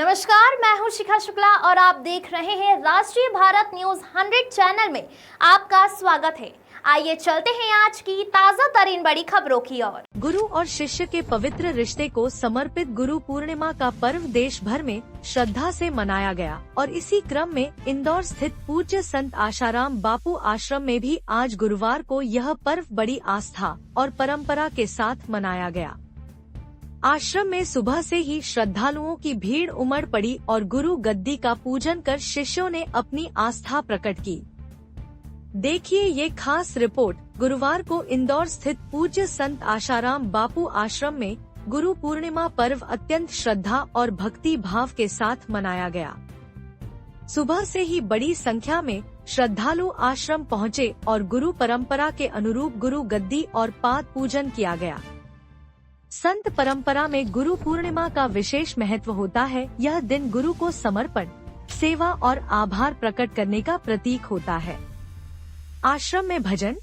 नमस्कार, मैं हूं शिखा शुक्ला और आप देख रहे हैं राष्ट्रीय भारत न्यूज 100 चैनल में आपका स्वागत है। आइए चलते हैं आज की ताजा तरीन बड़ी खबरों की ओर। गुरु और शिष्य के पवित्र रिश्ते को समर्पित गुरु पूर्णिमा का पर्व देश भर में श्रद्धा से मनाया गया और इसी क्रम में इंदौर स्थित पूज्य संत आशाराम बापू आश्रम में भी आज गुरुवार को यह पर्व बड़ी आस्था और परंपरा के साथ मनाया गया। आश्रम में सुबह से ही श्रद्धालुओं की भीड़ उमड़ पड़ी और गुरु गद्दी का पूजन कर शिष्यों ने अपनी आस्था प्रकट की। देखिए ये खास रिपोर्ट। गुरुवार को इंदौर स्थित पूज्य संत आशाराम बापू आश्रम में गुरु पूर्णिमा पर्व अत्यंत श्रद्धा और भक्ति भाव के साथ मनाया गया। सुबह से ही बड़ी संख्या में श्रद्धालु आश्रम पहुँचे और गुरु परंपरा के अनुरूप गुरु गद्दी और पाद पूजन किया गया। संत परंपरा में गुरु पूर्णिमा का विशेष महत्व होता है। यह दिन गुरु को समर्पण, सेवा और आभार प्रकट करने का प्रतीक होता है। आश्रम में भजन,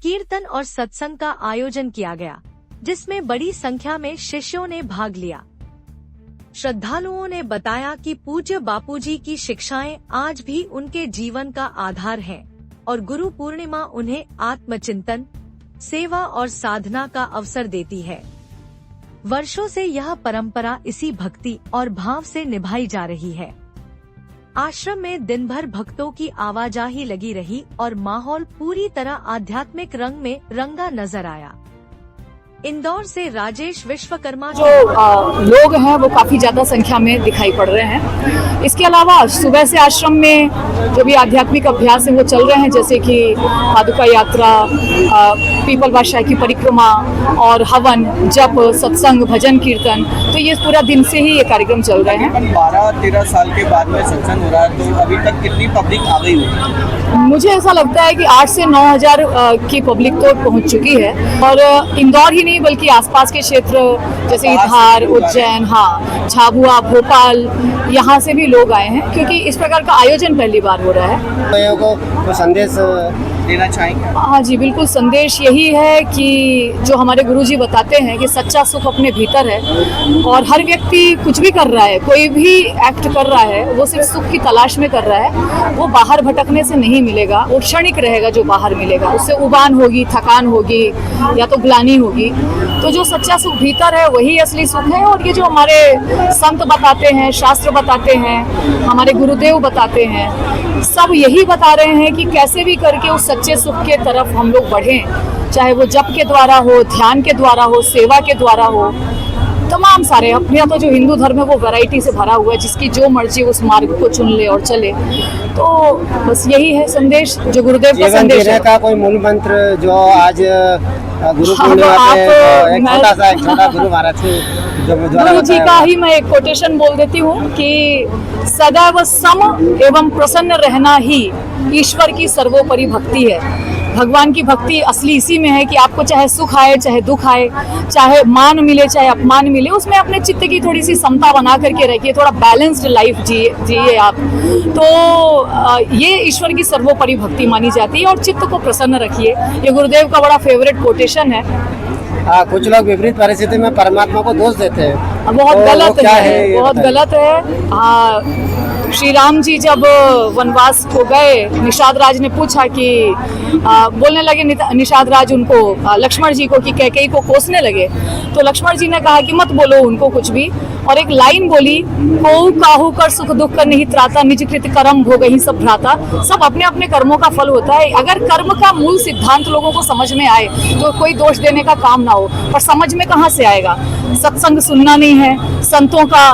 कीर्तन और सत्संग का आयोजन किया गया, जिसमें बड़ी संख्या में शिष्यों ने भाग लिया। श्रद्धालुओं ने बताया कि पूज्य बापूजी की शिक्षाएं आज भी उनके जीवन का आधार हैं और गुरु पूर्णिमा उन्हें आत्मचिंतन, सेवा और साधना का अवसर देती है। वर्षों से यह परंपरा इसी भक्ति और भाव से निभाई जा रही है। आश्रम में दिन भर भक्तों की आवाजाही लगी रही और माहौल पूरी तरह आध्यात्मिक रंग में रंगा नजर आया। इंदौर से राजेश विश्वकर्मा। जो लोग हैं वो काफी ज्यादा संख्या में दिखाई पड़ रहे हैं। इसके अलावा सुबह से आश्रम में जो भी आध्यात्मिक अभ्यास है वो चल रहे हैं, जैसे कि पादुका यात्रा, पीपल बादशाह की परिक्रमा और हवन, जप, सत्संग, भजन, कीर्तन। तो ये पूरा दिन से ही ये कार्यक्रम चल रहे हैं। 12-13 साल के बाद में सत्संग हो रहा है, तो अभी तक कितनी पब्लिक आ गई होगी? मुझे ऐसा लगता है कि 8 से 9 हजार की पब्लिक तो पहुंच चुकी है और इंदौर ही नहीं बल्कि आसपास के क्षेत्र जैसे धार, उज्जैन, झाबुआ, भोपाल, यहाँ से भी लोग आए हैं, क्योंकि इस प्रकार का आयोजन पहली बार हो रहा है। तो संदेश देना चाहेंगे? हाँ जी, बिल्कुल। संदेश यही है कि जो हमारे गुरुजी बताते हैं कि सच्चा सुख अपने भीतर है और हर व्यक्ति कुछ भी कर रहा है, कोई भी एक्ट कर रहा है, वो सिर्फ सुख की तलाश में कर रहा है। वो बाहर भटकने से नहीं मिलेगा, वो क्षणिक रहेगा जो बाहर मिलेगा। उससे उबान होगी, थकान होगी या तो ग्लानि होगी। तो जो सच्चा सुख भीतर है वही असली सुख है। और ये जो हमारे संत बताते हैं, शास्त्र बताते हैं, हमारे गुरुदेव बताते हैं, सब यही बता रहे हैं कि कैसे भी करके उस सच्चे सुख के तरफ हम लोग बढ़ें, चाहे वो जप के द्वारा हो, ध्यान के द्वारा हो, सेवा के द्वारा हो। तमाम सारे अपने तो जो हिंदू धर्म है वो वैरायटी से भरा हुआ है, जिसकी जो मर्जी उस मार्ग को चुन ले और चले। तो बस यही है संदेश जो गुरुदेव का संदेश है। का कोई मूल मंत्र जो आज गुरु पूर्णिमा पे एक छोटा गुरु महाराज गुरु जी का ही मैं एक कोटेशन बोल देती हूँ कि सदैव सम एवं प्रसन्न रहना ही ईश्वर की सर्वोपरि भक्ति है। भगवान की भक्ति असली इसी में है कि आपको चाहे सुख आए, चाहे दुख आए, चाहे मान मिले, चाहे अपमान मिले, उसमें अपने चित्त की थोड़ी सी समता बना करके रखिए, थोड़ा बैलेंस्ड लाइफ जिए आप। तो ये ईश्वर की सर्वोपरि भक्ति मानी जाती है और चित्त को प्रसन्न रखिए। ये गुरुदेव का बड़ा फेवरेट कोटेशन है। कुछ लोग विपरीत परिस्थिति में परमात्मा को दोष देते हैं, बहुत गलत है, बहुत गलत है। श्री राम जी जब वनवास को गए, निषाद राज ने पूछा कि बोलने लगे निषाद राज उनको, लक्ष्मण जी को, कि कैकेयी को कोसने लगे। तो लक्ष्मण जी ने कहा कि मत बोलो उनको कुछ भी, और एक लाइन बोली, को काहू कर सुख दुख कर नहीं त्राता, निज कृत कर्म भोगहि सब भ्राता। सब अपने अपने कर्मों का फल होता है। अगर कर्म का मूल सिद्धांत लोगों को समझ में आए तो कोई दोष देने का काम ना हो। पर समझ में कहाँ से आएगा? सत्संग सुनना नहीं है, संतों का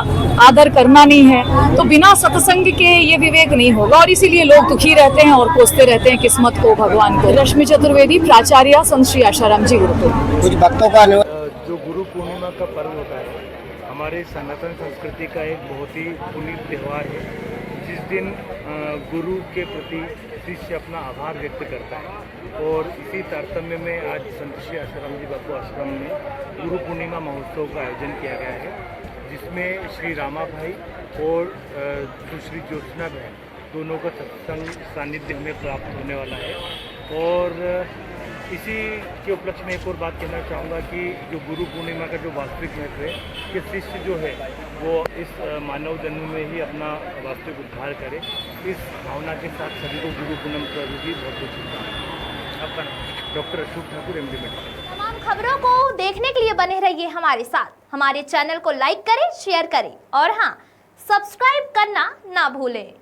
आदर करना नहीं है, तो बिना सत्संग के ये विवेक नहीं होगा और इसीलिए लोग दुखी रहते हैं और कोसते रहते हैं किस्मत को, भगवान को। रश्मि चतुर्वेदी, प्राचार्य, संत श्री आशाराम जी गुरुकुल। कुछ भक्तों का जो गुरु पूर्णिमा का पर्व होता है, हमारे सनातन संस्कृति का एक बहुत ही पुनीत त्यौहार है, जिस दिन गुरु के प्रति शिष्य अपना आभार व्यक्त करता है। और इसी तारतम्य में आज संत श्री आशाराम जी बापू आश्रम में गुरु पूर्णिमा महोत्सव का आयोजन किया गया है, जिसमें श्री रामा भाई और सुश्री ज्योत्सना बहन दोनों का सत्संग सानिध्य हमें प्राप्त होने वाला है। और इसी के उपलक्ष्य में एक और बात कहना चाहूँगा कि जो गुरु पूर्णिमा का जो वास्तविक महत्व है कि शिष्य जो है वो इस मानव जन्म में ही अपना वास्तविक उद्धार करे, इस भावना के साथ सभी को गुरु पूर्णिमा पर भी बहुत बहुत शुभकामनाएं। आपका नाम? Doctor Ashok Thakur, MD medical. तमाम खबरों को देखने के लिए बने रहिए हमारे साथ। हमारे चैनल को लाइक करें, शेयर करें और हाँ, सब्सक्राइब करना ना भूलें।